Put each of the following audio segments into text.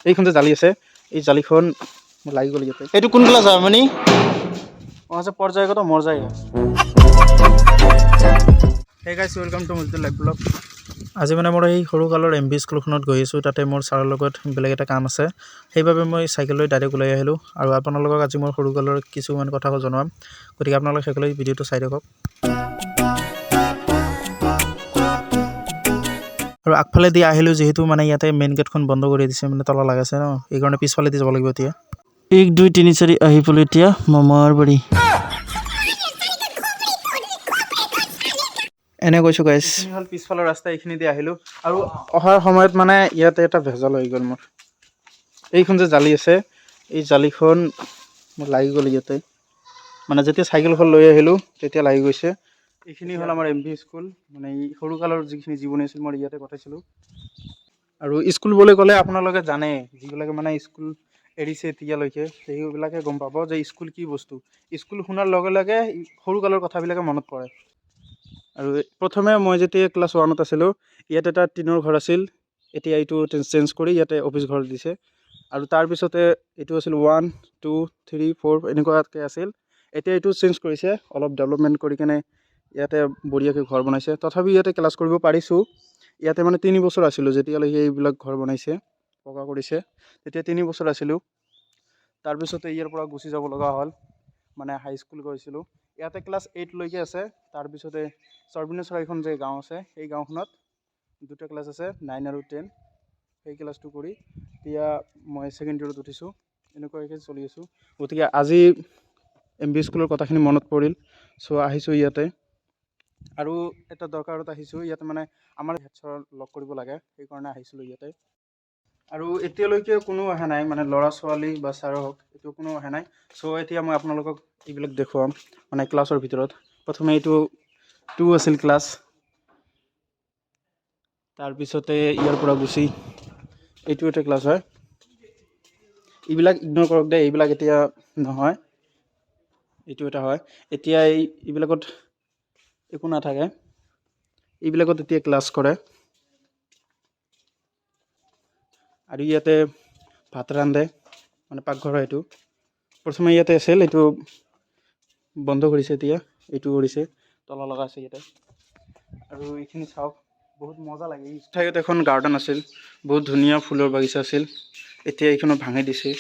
এইখন যে জালি আছে এই জালিখন লাগি গ'ল ইয়াতে। এইটো কোন ক্লাছ হয় মানে আছে পৰ্যায়গত মৰ্যায়। হে গাইছ ৱেলকাম টু মুলটু লাইভ ব্লগ। আজি মানে মোৰ এই সৰুকালৰ এম ভি স্কুলখনত গৈ আছোঁ। তাতে মোৰ ছাৰৰ লগত বেলেগ এটা কাম আছে, সেইবাবে মই চাইকেল লৈ ডাইৰেক্ট ওলাই আহিলোঁ আৰু আপোনালোকক আজি মোৰ সৰুকালৰ কিছুমান কথা জনাম। গতিকে আপোনালোকে শেষলৈ ভিডিঅ'টো চাই থাকক। আৰু আগফালে দি আহিলোঁ যিহেতু মানে ইয়াতে মেইন গেটখন বন্ধ কৰি দিছে, মানে তলা লগাইছে ন, এইকাৰণে পিছফালে দি যাব লাগিব। এতিয়া 1 2 3 4 আহি পালোঁ এতিয়া মামাৰ বাৰী। এনে কৈছোঁ গাইছ, এইখিনি হ'ল পিছফালৰ ৰাস্তা, এইখিনি দি আহিলোঁ আৰু অহাৰ সময়ত মানে ইয়াতে এটা ভেজাল হৈ গ'ল মোৰ। এইখন যে জালি আছে এই জালিখন লাগি গ'ল ইয়াতে, মানে যেতিয়া চাইকেলখন লৈ আহিলোঁ তেতিয়া লাগি গৈছে। এইখিনি হ'ল আমাৰ এম ভি স্কুল, মানে এই সৰুকালৰ যিখিনি জীৱনী আছিল মই ইয়াতে কটাইছিলোঁ। আৰু স্কুল বুলি ক'লে আপোনালোকে জানে, যিবিলাকে মানে স্কুল এৰিছে এতিয়ালৈকে সেইবিলাকে গম পাব যে স্কুল কি বস্তু। স্কুল শুনাৰ লগে লগে সৰুকালৰ কথাবিলাকে মনত পৰে। আৰু প্ৰথমে মই যেতিয়া ক্লাছ 1ত আছিলোঁ ইয়াতে এটা টিনৰ ঘৰ আছিল, এতিয়া এইটো চেঞ্জ কৰি ইয়াতে অফিচ ঘৰ দিছে। আৰু তাৰপিছতে এইটো আছিল 1 2 3 4 এনেকুৱাকৈ আছিল। এতিয়া এইটো চেঞ্জ কৰিছে, অলপ ডেভেলপমেণ্ট কৰি কেনে ইয়াতে বঢ়িয়াকৈ ঘৰ বনাইছে। তথাপি ইয়াতে ক্লাছ কৰিব পাৰিছোঁ। ইয়াতে মানে 3 বছৰ আছিলোঁ যেতিয়ালৈকে এইবিলাক ঘৰ বনাইছে, পকা কৰিছে, তেতিয়া 3 বছৰ আছিলোঁ। তাৰপিছতে ইয়াৰ পৰা গুচি যাব লগা হ'ল, মানে হাইস্কুল গৈছিলোঁ। ইয়াতে ক্লাছ 8 লৈকে আছে। তাৰপিছতে চৰবিনেশ্বৰ এখন যে গাঁও আছে সেই গাঁওখনত 2টা ক্লাছ আছে, 9 আৰু 10। সেই ক্লাছটো কৰি এতিয়া মই ছেকেণ্ড ইয়েৰত উঠিছোঁ, এনেকুৱাকৈ চলি আছোঁ। গতিকে আজি এম ভি স্কুলৰ কথাখিনি মনত পৰিল, চ' আহিছোঁ ইয়াতে। আৰু এটা দৰকাৰত আহিছোঁ, ইয়াতে মানে আমাৰ হেড ছাৰক লগ কৰিব লাগে, সেইকাৰণে আহিছিলোঁ ইয়াতে। আৰু এতিয়ালৈকে কোনো অহা নাই, মানে ল'ৰা ছোৱালী বা ছাৰৰ হওক এইটো কোনো অহা নাই। চ' এতিয়া মই আপোনালোকক এইবিলাক দেখুৱাম মানে ক্লাছৰ ভিতৰত। প্ৰথমে এইটো 2 আছিল ক্লাছ, তাৰপিছতে ইয়াৰ পৰা গুচি এইটো এটা ক্লাছ হয়। এইবিলাক ইগন'ৰ কৰক দেই, এইবিলাক এতিয়া নহয়, এইটো এটা হয়। এতিয়া এইবিলাকত একো নাথাকে, এইবিলাকত এতিয়া ক্লাছ কৰে। আৰু ইয়াতে ভাত ৰান্ধে, মানে পাকঘৰ হয় এইটো। প্ৰথমে ইয়াতে আছিল, এইটো বন্ধ কৰিছে, এতিয়া এইটো কৰিছে, তলা লগা আছে ইয়াতে। আৰু এইখিনি চাওক, বহুত মজা লাগে। এই ঠাইত এখন গাৰ্ডেন আছিল, বহুত ধুনীয়া ফুলৰ বাগিচা আছিল, এতিয়া এইখনত ভাঙি দিছে।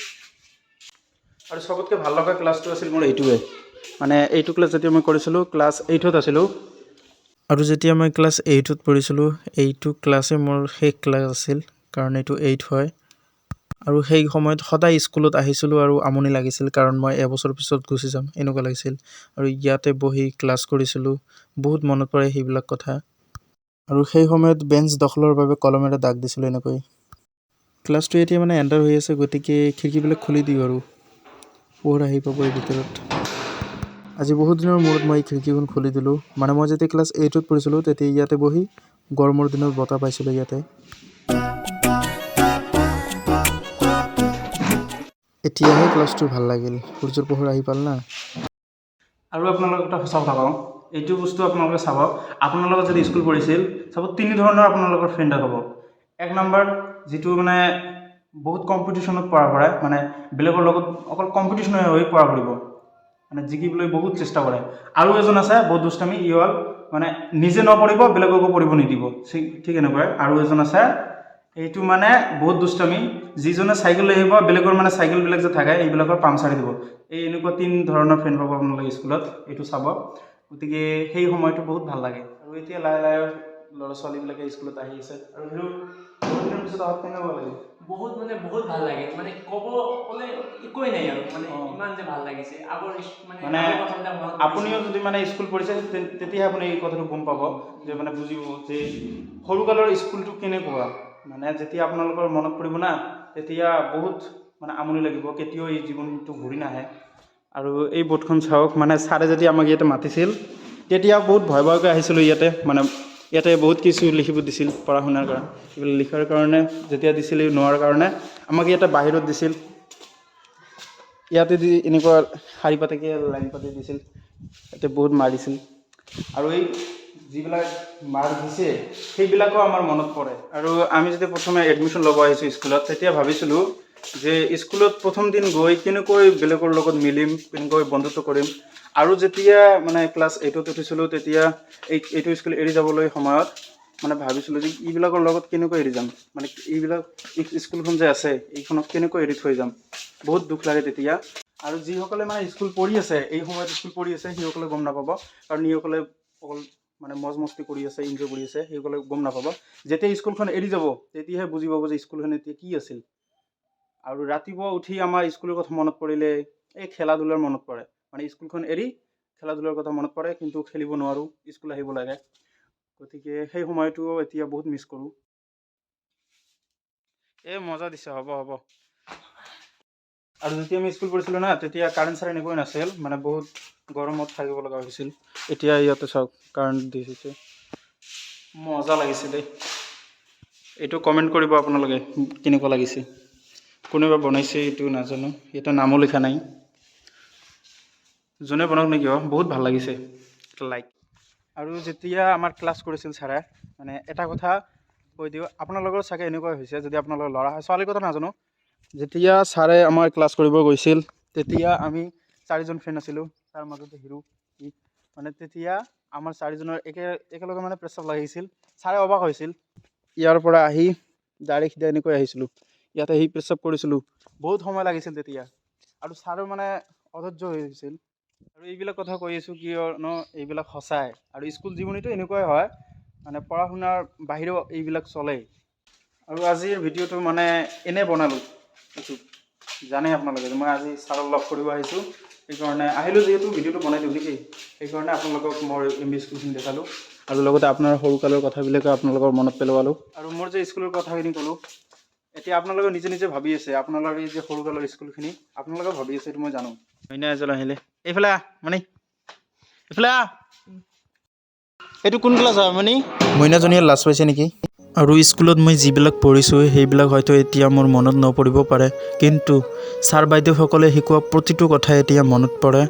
আৰু চবতকৈ ভাল লগা ক্লাছটো আছিল মোৰ এইটোৱে, মানে এইটো ক্লাছ যেতিয়া মই কৰিছিলোঁ ক্লাছ 8ত আছিলোঁ। আৰু যেতিয়া মই ক্লাছ 8ত পঢ়িছিলোঁ এইটো ক্লাছেই মোৰ শেষ ক্লাছ আছিল, কাৰণ এইটো 8 হয়। আৰু সেই সময়ত সদায় স্কুলত আহিছিলোঁ আৰু আমনি লাগিছিল, কাৰণ মই এবছৰ পিছত গুচি যাম এনেকুৱা লাগিছিল। আৰু ইয়াতে বহি ক্লাছ কৰিছিলোঁ, বহুত মনত পৰে সেইবিলাক কথা। আৰু সেই সময়ত বেঞ্চ দখলৰ বাবে কলমেৰে দাগ দিছিলোঁ এনেকৈ। ক্লাছটো এতিয়া মানে এণ্টাৰ হৈ আছে, গতিকে খিৰিকীবিলাক খুলি দিওঁ আৰু পোহৰ আহি পাব এই ভিতৰত। আজি বহুত দিনৰ মূৰত মই এই খিৰিকীখন খুলি দিলোঁ, মানে মই যেতিয়া ক্লাছ 8ত পঢ়িছিলোঁ তেতিয়া ইয়াতে বহি গৰমৰ দিনত বতাহ পাইছিলোঁ ইয়াতে। এতিয়াহে ক্লাছটো ভাল লাগিল, সূৰ্যৰ পোহৰ আহি পাল না। আৰু আপোনালোকক এটা সঁচা কথা কওঁ, এইটো বস্তু আপোনালোকে চাব, আপোনালোকে যদি স্কুল পঢ়িছিল চাব 3 ধৰণৰ আপোনালোকৰ ফ্ৰেণ্ড হ'ব। 1 নম্বৰ যিটো মানে বহুত কম্পিটিশ্যনত পঢ়ায়, মানে বেলেগৰ লগত অকল কম্পিটিশ্যন হৈ পঢ়া কৰিব, মানে জিকিবলৈ বহুত চেষ্টা কৰে। আৰু এজন আছে বহুত দুষ্টামি, ই হ'ল মানে নিজে নপঢ়িব বেলেগকো পঢ়িব নিদিব, ঠিক এনেকুৱাই। আৰু এজন আছে এইটো মানে বহুত দুষ্টামি, যিজনে চাইকেল লৈ আহিব বেলেগৰ মানে চাইকেলবিলাক যে থাকে এইবিলাকৰ পামচাৰি দিব। এই এনেকুৱা 3 ধৰণৰ ফ্ৰেণ্ড পাব আপোনালোকে স্কুলত, এইটো চাব। গতিকে সেই সময়টো বহুত ভাল লাগে। আৰু এতিয়া লাহে লাহে ল'ৰা ছোৱালীবিলাকে স্কুলত আহি আছে, আৰু বহুত দিনৰ পিছত অহাত কেনেকুৱা লাগে? বহুত মানে বহুত ভাল লাগে, মানে ক'লে একোৱেই নাই আৰু, মানে ইমান যে ভাল লাগিছে। মানে আপুনিও যদি মানে স্কুল পঢ়িছে তেতিয়াহে আপুনি এই কথাটো গম পাব, যে মানে বুজিব যে সৰুকালৰ স্কুলটো কেনেকুৱা। মানে যেতিয়া আপোনালোকৰ মনত পৰিব না, তেতিয়া বহুত মানে আমনি লাগিব, কেতিয়াও এই জীৱনটো ঘূৰি নাহে। আৰু এই বোৰ্ডখন চাওক, মানে ছাৰে যেতিয়া আমাক ইয়াতে মাতিছিল তেতিয়া বহুত ভয় ভয়কৈ আহিছিলোঁ ইয়াতে। মানে ইয়াতে বহুত কিছু লিখিব দিছিল পঢ়া শুনাৰ কাৰণে, এইবিলাক লিখাৰ কাৰণে যেতিয়া দিছিল নোৱাৰাৰ কাৰণে আমাক ইয়াতে বাহিৰত দিছিল। ইয়াতে দি এনেকুৱা শাৰী পাতিকে লাইন পাতি দিছিল, ইয়াতে বহুত মাৰিছিল। আৰু এই যিবিলাক মাৰ দিছে সেইবিলাকো আমাৰ মনত পৰে। আৰু আমি যেতিয়া প্ৰথমে এডমিশ্যন ল'ব আহিছোঁ স্কুলত, তেতিয়া ভাবিছিলোঁ যে স্কুলত প্ৰথম দিন গৈ কেনেকৈ বেলেগৰ লগত মিলিম, কেনেকৈ বন্ধুত্ব কৰিম। আৰু যেতিয়া মানে ক্লাছ 8ত উঠিছিলোঁ, তেতিয়া এইটো স্কুল এৰি যাবলৈ সময়ত মানে ভাবিছিলোঁ যে এইবিলাকৰ লগত কেনেকৈ এৰি যাম, মানে এইবিলাক স্কুলখন যে আছে এইখনক কেনেকৈ এৰি থৈ যাম। বহুত দুখ লাগে তেতিয়া। আৰু যিসকলে মানে স্কুল পঢ়ি আছে, এই সময়ত স্কুল পঢ়ি আছে, সেইসকলে গম নাপাব। কাৰণ ইসকলে অকল মানে মজ মস্তি কৰি আছে, এনজয় কৰি আছে, সেইসকলে গম নাপাব। যেতিয়া স্কুলখন এৰি যাব তেতিয়াহে বুজি পাব যে স্কুলখন এতিয়া কি আছিল। আৰু ৰাতিপুৱা উঠি আমাৰ স্কুলৰ কথা মনত পৰিলে এই খেলা ধূলাৰ মনত পৰে। মানে স্কুলখন এৰি খেলা ধূলাৰ কথা মনত পৰে, কিন্তু খেলিব নোৱাৰোঁ, স্কুল আহিব লাগে। গতিকে সেই সময়টো এতিয়া বহুত মিছ কৰোঁ। মজা দিছে, হ'ব হ'ব। আৰু যেতিয়া আমি স্কুল পঢ়িছিলোঁ না, তেতিয়া কাৰেণ্ট চাৰেণ্ট একোৱে নাছিল, মানে বহুত গৰমত থাকিব লগা হৈছিল। এতিয়া ইয়াতে চাওক কাৰেণ্ট দি দিছে, মজা লাগিছে দেই। এইটো কমেণ্ট কৰিব আপোনালোকে কেনেকুৱা লাগিছে। কোনোবা বনাইছে এইটো নাজানো, ইয়াতে নামো লিখা নাই। যোনে বনাওক নেকি, বহুত ভাল লাগিছে, লাইক। আৰু যেতিয়া আমাৰ ক্লাছ কৰিছিল ছাৰে, মানে এটা কথা কৈ দিওঁ, আপোনালোকৰ চাগে এনেকুৱা হৈছে, যদি আপোনালোকৰ ল'ৰা হয়, ছোৱালীৰ কথা নাজানো। যেতিয়া ছাৰে আমাৰ ক্লাছ কৰিব গৈছিল, তেতিয়া আমি 4জন ফ্ৰেণ্ড আছিলোঁ, তাৰ মাজতে হিৰো। মানে তেতিয়া আমাৰ 4জনৰ একেলগে মানে প্ৰেচাৱ লাগিছিল। ছাৰে অবাক হৈছিল। ইয়াৰ পৰা আহি ডাইৰেক্ট সিধা এনেকৈ আহিছিলোঁ, ইয়াতে আহি প্ৰেচাৱ কৰিছিলোঁ। বহুত সময় লাগিছিল তেতিয়া, আৰু ছাৰো মানে অধৈৰ্য হৈ গৈছিল। আৰু এইবিলাক কথা কৈ আছোঁ কিয়নো এইবিলাক সঁচাই। আৰু স্কুল জীৱনীটো এনেকুৱাই হয়, মানে পঢ়া শুনাৰ বাহিৰেও এইবিলাক চলেই। আৰু আজিৰ ভিডিঅ'টো মানে এনে বনালোঁ, এইটো জানে আপোনালোকে মই আজি ছাৰক লগ কৰিব আহিছোঁ, সেইকাৰণে আহিলোঁ যিহেতু ভিডিঅ'টো বনাই দিওঁ নেকি, সেইকাৰণে আপোনালোকক মোৰ MB স্কুলখিনি দেখালোঁ। আৰু লগতে আপোনাৰ সৰুকালৰ কথাবিলাকে আপোনালোকৰ মনত পেলোৱালোঁ। আৰু মোৰ যে স্কুলৰ কথাখিনি ক'লোঁ, এতিয়া আপোনালোকে নিজে নিজে ভাবি আছে, আপোনালোকৰ এই যে সৰুকালৰ স্কুলখিনি আপোনালোকে ভাবি আছে, এইটো মই জানো। মইনা এজন আহিলে, এইফালে আহ মানে, এইফালে আহ। এইটো কোন ক্লাছ হয় মানে? মইনাজনীয়ে লাজ পাইছে নেকি? আৰু স্কুলত মই যিবিলাক পঢ়িছোঁ সেইবিলাক হয়তো এতিয়া মোৰ মনত নপৰিব পাৰে, কিন্তু ছাৰ বাইদেউসকলে শিকোৱা প্ৰতিটো কথাই এতিয়া মনত পৰে।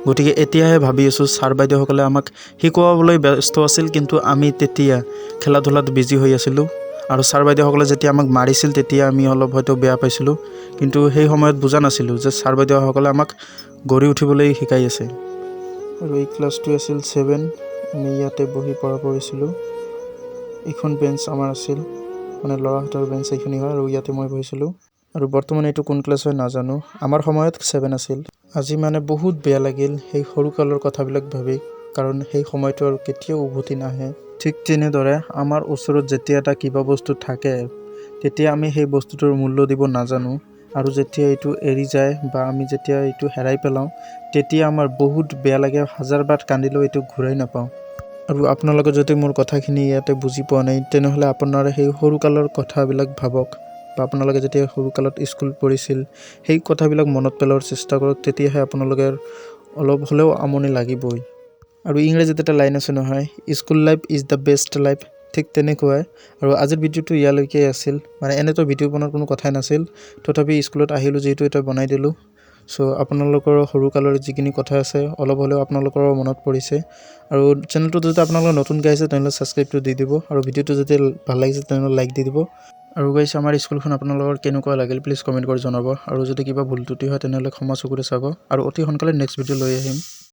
গতিকে এতিয়াহে ভাবি আছোঁ, ছাৰ বাইদেউসকলে আমাক শিকোৱাবলৈ ব্যস্ত আছিল, কিন্তু আমি তেতিয়া খেলা ধূলাত বিজি হৈ আছিলোঁ। আৰু ছাৰ বাইদেউসকলে যেতিয়া আমাক মাৰিছিল, তেতিয়া আমি অলপ হয়তো বেয়া পাইছিলোঁ, কিন্তু সেই সময়ত বুজা নাছিলোঁ যে ছাৰ বাইদেউসকলে আমাক গঢ়ি উঠিবলৈ শিকাই আছে। আৰু এই ক্লাছটো আছিল 7, আমি ইয়াতে বহি পঢ়িছিলোঁ। এইখন বেঞ্চ আমাৰ আছিল, মানে ল'ৰাহঁতৰ বেঞ্চ এইখিনি হয়, আৰু ইয়াতে মই বহিছিলোঁ। আৰু বৰ্তমান এইটো কোন ক্লাছ হয় নাজানো, আমাৰ সময়ত 7 আছিল। আজি মানে বহুত বেয়া লাগিল সেই সৰুকালৰ কথাবিলাক ভাবি, কাৰণ সেই সময়টো আৰু কেতিয়াও উভতি নাহে। ঠিক তেনেদৰে আমাৰ ওচৰত যেতিয়া এটা কিবা বস্তু থাকে, তেতিয়া আমি সেই বস্তুটোৰ মূল্য দিব নাজানো। আৰু যেতিয়া এইটো এৰি যায় বা আমি যেতিয়া এইটো হেৰাই পেলাওঁ, তেতিয়া আমাৰ বহুত বেয়া লাগে, হাজাৰবাৰ কান্দিলেও এইটো ঘূৰাই নাপাওঁ। আৰু আপোনালোকে যদি মোৰ কথাখিনি ইয়াতে বুজি পোৱা নাই, তেনেহ'লে আপোনাৰ সেই সৰুকালৰ কথাবিলাক ভাবক, বা আপোনালোকে যেতিয়া সৰুকালত স্কুল পঢ়িছিল সেই কথাবিলাক মনত পেলোৱাৰ চেষ্টা কৰক, তেতিয়াহে আপোনালোকে অলপ হ'লেও আমনি লাগিবই। আৰু ইংৰাজীত এটা লাইন আছে নহয়, school life is the best life, ঠিক তেনেকুৱাই। আৰু আজিৰ ভিডিঅ'টো ইয়ালৈকে আছিল, মানে এনেতো ভিডিঅ' বনোৱাৰ কোনো কথাই নাছিল, তথাপি স্কুলত আহিলোঁ যিহেতু এটা বনাই দিলোঁ। চ' আপোনালোকৰ সৰুকালৰ যিখিনি কথা আছে অলপ হ'লেও আপোনালোকৰ মনত পৰিছে। আৰু চেনেলটো যদি আপোনালোকৰ নতুনকৈ আহিছে তেনেহ'লে ছাবস্ক্ৰাইবটো দি দিব, আৰু ভিডিঅ'টো যদি ভাল লাগিছে তেনেহ'লে লাইক দি দিব। আৰু গাইছ, আমাৰ স্কুলখন আপোনালোকৰ কেনেকুৱা লাগিল প্লিজ কমেণ্ট কৰি জনাব। আৰু যদি কিবা ভুল ত্ৰুটি হয় তেনেহ'লে ক্ষমা চকুৰে চাব, আৰু অতি সোনকালে নেক্সট ভিডিঅ' লৈ আহিম।